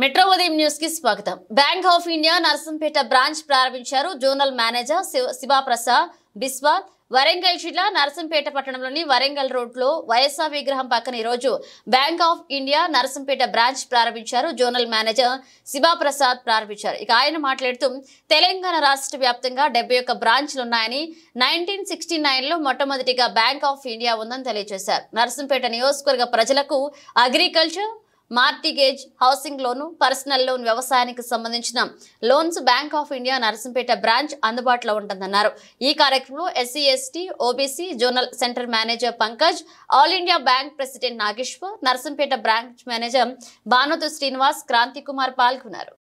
Metro ఉదయం news కి స్వాగతం. Bank of India Narsampet branch ప్రారంభించారు జోనల్ మేనేజర్ శివప్రసాద్ బిస్వాల్. వరంగల్ జిల్లా నర్సంపేట పట్టణంలోని వరంగల్ రోడ్ లో వైఎస్ఆర్ విగ్రహం పక్కన ఈ రోజు bank of India Narsampet branch ప్రారంభించారు. జోనల్ మేనేజర్ శివప్రసాద్ ప్రారంభించారు. ఇక ఆయన మాట్లాడుతూ తెలంగాణ రాష్ట్ర వ్యాప్తంగా 71 బ్రాంచ్లు ఉన్నాయని 1969లో మొట్టమొదటిగా బ్యాంక్ ఆఫ్ ఇండియా ఉందని తెలియజేశారు. నర్సంపేట నియోజకవర్గ ప్రజలకు agriculture, mortgage, housing loan, personal loan, వ్యవసాయానికి సంబంధించిన loans Bank of India Narsampet branch అందుబాటులో ఉంటుందన్నారు. ఈ కార్యక్రమంలో SC, ST, OBC zonal centre manager Pankaj, All India Bank president Nageshwar, Narsampet branch manager Bhanuthu Srinivas, Kranthi Kumar పాల్గొన్నారు.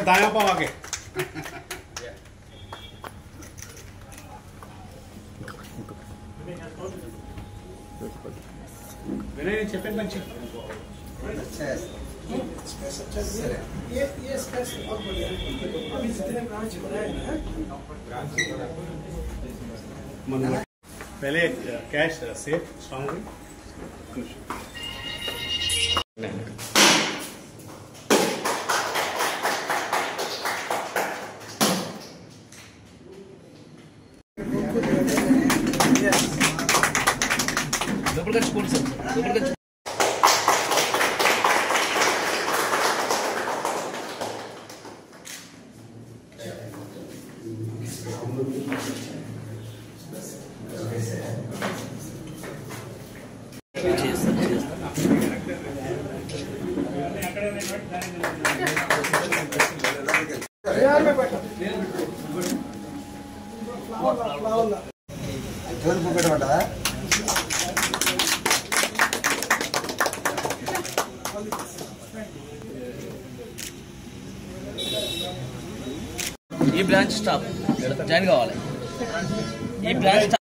दाया पाव आगे विनय చెప్పండి మంచి अच्छा है ये स्पेस बहुत बढ़िया अभी जितने ब्रांच बनाए हैं पहले कैश सेफ स्ट्रांगली ఈ బ్రాంచ్ స్టాప్ జాయిన్ కావాలి. ఈ బ్రాంచ్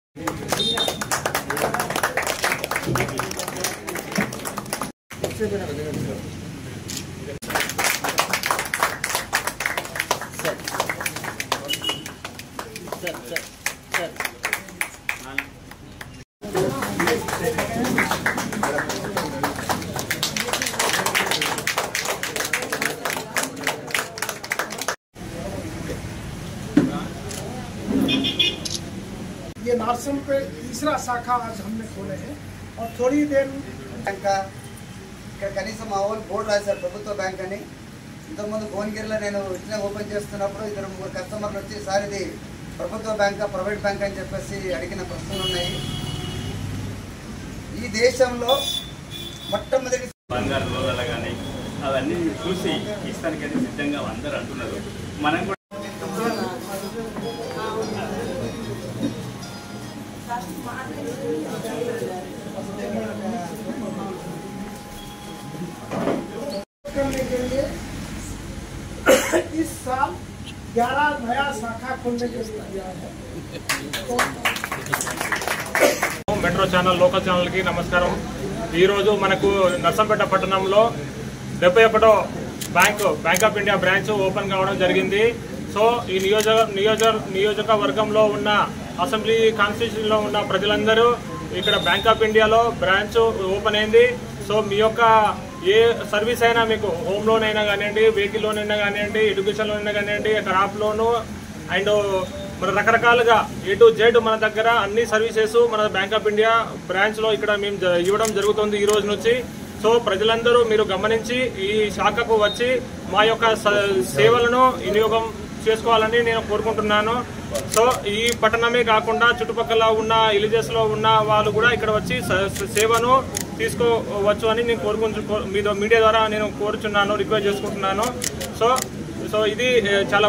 ये नार्सन पे तीसरा शाखा आज हमने खोले हैं और थोड़ी देर కనీసం మా వాళ్ళు బోర్డు రాశారు ప్రభుత్వ బ్యాంక్ అని. ఇంతకుముందు భువనగిరిలో నేను ఇట్లా ఓపెన్ చేస్తున్నప్పుడు 2-3 కస్టమర్లు వచ్చి సార్ ఇది ప్రభుత్వ బ్యాంకా ప్రైవేట్ బ్యాంక్ అని చెప్పేసి అడిగిన ప్రశ్నలు ఉన్నాయి. ఈ దేశంలో మొట్టమొదటి బంగారు లోదాలు కానీ అవన్నీ చూసి ఇస్తానికైతే సిద్ధంగా అందరూ అంటున్నారు. మనం కూడా करने के लिए इस साल 11 नया शाखा खोलने के लिए किया है। మెట్రో ఛానల్ లోకల్ ఛానల్కి నమస్కారం. ఈరోజు మనకు నర్సంపేట పట్టణంలో 71వ bank of India branch open కావడం జరిగింది. సో ఈ నియోజకవర్గంలో ఉన్న అసెంబ్లీ కాన్స్టిట్యూషన్లో ఉన్న ప్రజలందరూ ఇక్కడ బ్యాంక్ ఆఫ్ ఇండియాలో బ్రాంచ్ ఓపెన్ అయింది. సో మీ యొక్క ఏ సర్వీస్ అయినా, మీకు హోమ్ లోన్ అయినా కానివ్వండి, వెహికల్ లోన్ అయినా కానివ్వండి, ఎడ్యుకేషన్ లోన్ అయినా కానివ్వండి, క్రాప్ లోను అండ్ మన రకరకాలుగా A to Z మన దగ్గర అన్ని సర్వీసెస్ మన బ్యాంక్ ఆఫ్ ఇండియా బ్రాంచ్లో ఇక్కడ మేము ఇవ్వడం జరుగుతుంది ఈ రోజు నుంచి. సో ప్రజలందరూ మీరు గమనించి ఈ శాఖకు వచ్చి మా యొక్క సేవలను వినియోగం చేసుకోవాలని నేను కోరుకుంటున్నాను. సో ఈ పట్టణమే కాకుండా చుట్టుపక్కల ఉన్న విలేజెస్లో ఉన్న వాళ్ళు కూడా ఇక్కడ వచ్చి సేవను తీసుకోవచ్చు అని నేను మీడియా ద్వారా నేను కోరుచున్నాను, రిక్వెస్ట్ చేసుకుంటున్నాను. సో ఇది చాలా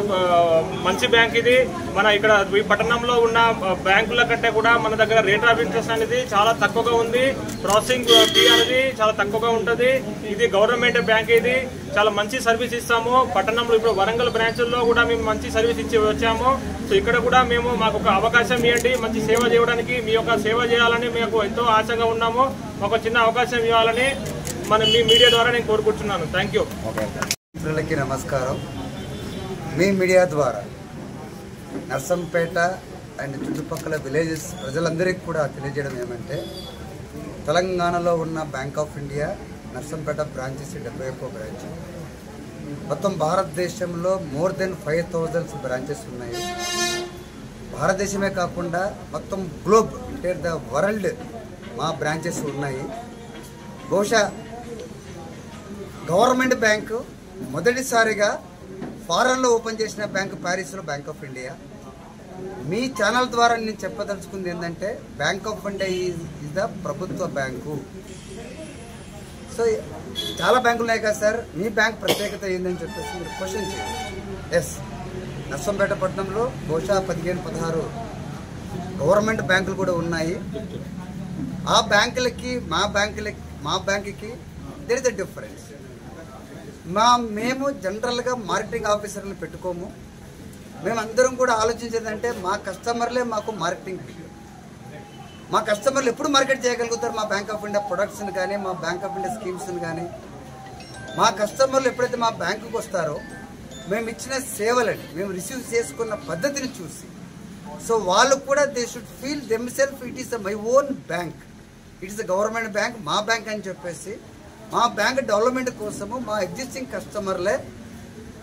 మంచి బ్యాంక్. ఇది మన ఇక్కడ ఈ పట్టణంలో ఉన్న బ్యాంకుల కంటే కూడా మన దగ్గర రేట్ ఆఫ్ ఇంట్రెస్ట్ అనేది చాలా తక్కువగా ఉంది. ప్రాసెసింగ్ ఫీ అనేది చాలా తక్కువగా ఉంటుంది. ఇది గవర్నమెంట్ బ్యాంక్. ఇది చాలా మంచి సర్వీస్ ఇస్తాము. పట్టణంలో ఇప్పుడు వరంగల్ బ్రాంచ్ల్లో కూడా మేము మంచి సర్వీస్ ఇచ్చి వచ్చాము. సో ఇక్కడ కూడా మాకు ఒక అవకాశం ఇవ్వండి, మంచి సేవ చేయడానికి. మీ యొక్క సేవ చేయాలని మేము ఎంతో ఆశగా ఉన్నాము. ఒక చిన్న అవకాశం ఇవ్వాలని మీ మీడియా ద్వారా నేను కోరుకుంటున్నాను. Thank you. మిత్రులకి నమస్కారం. మీ మీడియా ద్వారా నర్సంపేట అండ్ చుట్టుపక్కల విలేజెస్ ప్రజలందరికీ కూడా తెలియజేయడం ఏమంటే, తెలంగాణలో ఉన్న bank of India Narsampet branches 71వ బ్రాంచ్. మొత్తం భారతదేశంలో మోర్ దెన్ 5,000 బ్రాంచెస్ ఉన్నాయి. భారతదేశమే కాకుండా మొత్తం గ్లోబ్ అంటే ద వరల్డ్ మా బ్రాంచెస్ ఉన్నాయి. బహుశా గవర్నమెంట్ బ్యాంకు మొదటిసారిగా ఫారెన్లో ఓపెన్ చేసిన బ్యాంకు ప్యారిస్లో బ్యాంక్ ఆఫ్ ఇండియా. మీ ఛానల్ ద్వారా నేను చెప్పదలుచుకుంది ఏంటంటే, bank of India is the ప్రభుత్వ బ్యాంకు. సో చాలా బ్యాంకులు ఉన్నాయి కదా సార్, మీ బ్యాంక్ ప్రత్యేకత ఏందని చెప్పేసి మీరు క్వశ్చన్ చేయండి. ఎస్, నర్సంపేట పట్టణంలో బహుశా 15-16 గవర్నమెంట్ బ్యాంకులు కూడా ఉన్నాయి. ఆ బ్యాంకులకి మా బ్యాంకుకి దేర్ ఇస్ ద డిఫరెన్స్. మేము జనరల్గా మార్కెటింగ్ ఆఫీసర్ని పెట్టుకోము. మేమందరం కూడా ఆలోచించేదంటే మా కస్టమర్లే మాకు మార్కెటింగ్ పీపుల్. మా కస్టమర్లు ఎప్పుడు మార్కెట్ చేయగలుగుతారు మా బ్యాంక్ ఆఫ్ ఇండియా ప్రొడక్ట్స్ని కానీ, మా బ్యాంక్ ఆఫ్ ఇండియా స్కీమ్స్ని కానీ. మా కస్టమర్లు ఎప్పుడైతే మా బ్యాంకుకి వస్తారో మేము ఇచ్చిన సేవలని మేము రిసీవ్ చేసుకున్న పద్ధతిని చూసి, సో వాళ్ళు కూడా they should feel themself it is my own bank, it is the government bank, మా బ్యాంక్ అని చెప్పేసి మా బ్యాంక్ డెవలప్మెంట్ కోసము మా ఎగ్జిస్టింగ్ కస్టమర్లే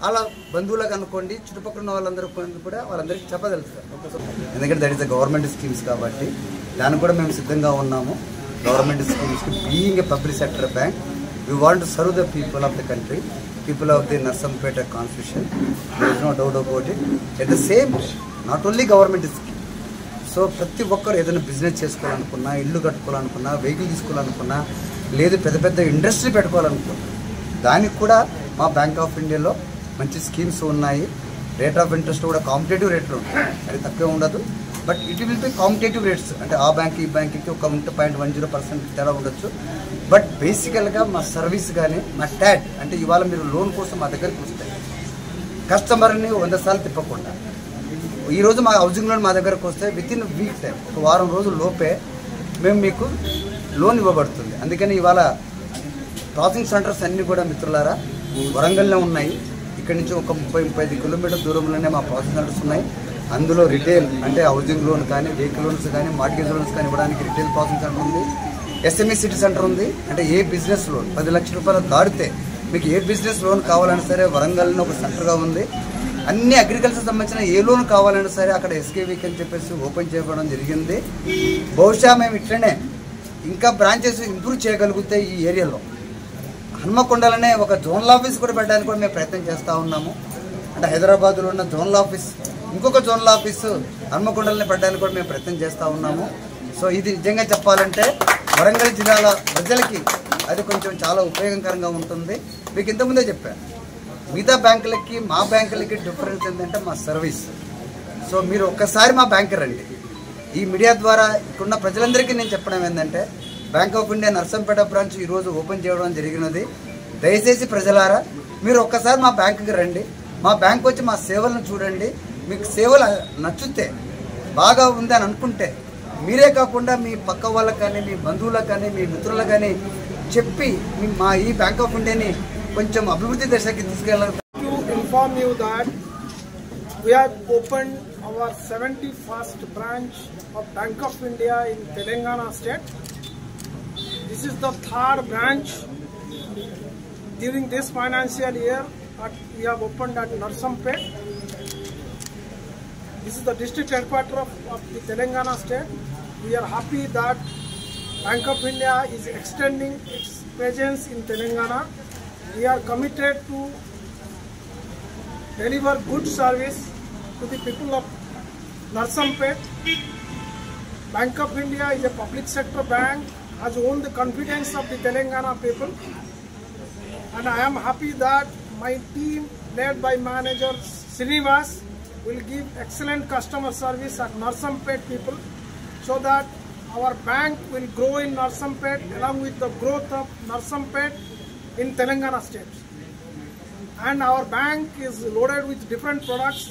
అలా బంధువులకు అనుకోండి, చుట్టుపక్కల ఉన్న వాళ్ళందరూ కూడా వాళ్ళందరికీ చెప్పగలుగుతారు. ఎందుకంటే that is the government schemes కాబట్టి దానికి కూడా మేము సిద్ధంగా ఉన్నాము. గవర్నమెంట్ స్కీమ్స్కి being a public sector bank, we want to serve the people of the country, people of the Narsampet constitution. There is no doubt about it. At the same not only government scheme. So ప్రతి ఒక్కరు ఏదైనా business చేసుకోవాలనుకున్నా, ఇల్లు కట్టుకోవాలనుకున్నా, vehicle తీసుకోవాలనుకున్నా, లేదు పెద్ద పెద్ద industry పెట్టుకోవాలనుకున్నా, దానికి కూడా మా బ్యాంక్ ఆఫ్ ఇండియాలో మంచి స్కీమ్స్ ఉన్నాయి. రేట్ ఆఫ్ ఇంట్రెస్ట్ కూడా కాంపిటేటివ్ రేట్లు ఉంటాయి, అది తక్కువే ఉండదు. But it will be competitive rates. అంటే ఆ బ్యాంక్ ఈ బ్యాంక్కి ఒక 0.10% తేడా ఉండొచ్చు. బట్ బేసికల్గా మా సర్వీస్ కానీ, మా ట్యాడ్ అంటే ఇవాళ మీరు లోన్ కోసం మా దగ్గరికి వస్తే కస్టమర్ని 100 సార్లు తిప్పకుండా, ఈరోజు మా హౌసింగ్ లోన్ మా దగ్గరకు వస్తే వితిన్ వీక్ టైం, ఒక వారం రోజుల లోపే మేము మీకు లోన్ ఇవ్వబడుతుంది. అందుకని ఇవాళ ప్రాసెసింగ్ సెంటర్స్ అన్నీ కూడా మిత్రులారా వరంగల్లో ఉన్నాయి. ఇక్కడి నుంచి ఒక 30-35 కిలోమీటర్ల దూరంలోనే మా ప్రాసెసింగ్ సెంటర్స్ ఉన్నాయి. అందులో రిటైల్ అంటే హౌసింగ్ లోన్ కానీ, వెహికల్ లోన్స్ కానీ, మార్గేజ్ లోన్స్ కానీ ఇవ్వడానికి రిటైల్ ప్రాసెసింగ్ సెంటర్ ఉంది. SME సిటీ సెంటర్ ఉంది. అంటే ఏ బిజినెస్ లోన్ 10 లక్షల రూపాయలు దాటితే మీకు ఏ బిజినెస్ లోన్ కావాలన్నా సరే వరంగల్లో ఒక సెంటర్గా ఉంది. అన్ని అగ్రికల్చర్ సంబంధించిన ఏ లోన్ కావాలన్నా సరే అక్కడ SKVకి అని చెప్పేసి ఓపెన్ చేయడం జరిగింది. బహుశా మేము ఇట్లనే ఇంకా బ్రాంచెస్ ఇంప్రూవ్ చేయగలిగితే ఈ ఏరియాలో హన్మకొండలనే ఒక జోనల్ ఆఫీస్ కూడా పెట్టడానికి కూడా మేము ప్రయత్నం చేస్తూ ఉన్నాము. అంటే హైదరాబాద్లో ఉన్న జోనల్ ఆఫీస్, ఇంకొక జోనల్ ఆఫీసు హన్మకొండలనే పెట్టడానికి కూడా మేము ప్రయత్నం చేస్తూ ఉన్నాము. సో ఇది నిజంగా చెప్పాలంటే వరంగల్ జిల్లాల ప్రజలకి అది కొంచెం చాలా ఉపయోగకరంగా ఉంటుంది. మీకు ఇంతకుముందే చెప్పాను, మిగతా బ్యాంకులకి మా బ్యాంకులకి డిఫరెన్స్ ఏంటంటే మా సర్వీస్. సో మీరు ఒక్కసారి మా బ్యాంక్ రండి. ఈ మీడియా ద్వారా ఇక్కడున్న ప్రజలందరికీ నేను చెప్పడం ఏంటంటే, bank of India Narsampet branch ఈరోజు ఓపెన్ చేయడం జరిగినది. దయచేసి ప్రజలారా మీరు ఒక్కసారి మా బ్యాంకుకి రండి, మా బ్యాంక్ వచ్చి మా సేవలను చూడండి. మీకు సేవలు నచ్చితే బాగా ఉంది అని అనుకుంటే మీరే కాకుండా మీ పక్క వాళ్ళకి కానీ, మీ బంధువులకు కానీ, మీ మిత్రులకు కానీ చెప్పి మా ఈ బ్యాంక్ ఆఫ్ ఇండియాని కొంచెం అభివృద్ధి దశకి తీసుకెళ్ళాలి. To inform you that we have opened our 71st branch of Bank of India in Telangana state. This is the third branch during this financial year that we have opened at Narsampet. This is the district headquarters of the Telangana state. We are happy that Bank of India is extending its presence in Telangana. We are committed to deliver good service to the people of Narsampet. Bank of India is a public sector bank, has won the confidence of the Telangana people, and I am happy that my team led by manager Srinivas will give excellent customer service at Narsampet people, so that our bank will grow in Narsampet along with the growth of Narsampet in Telangana state. And our bank is loaded with different products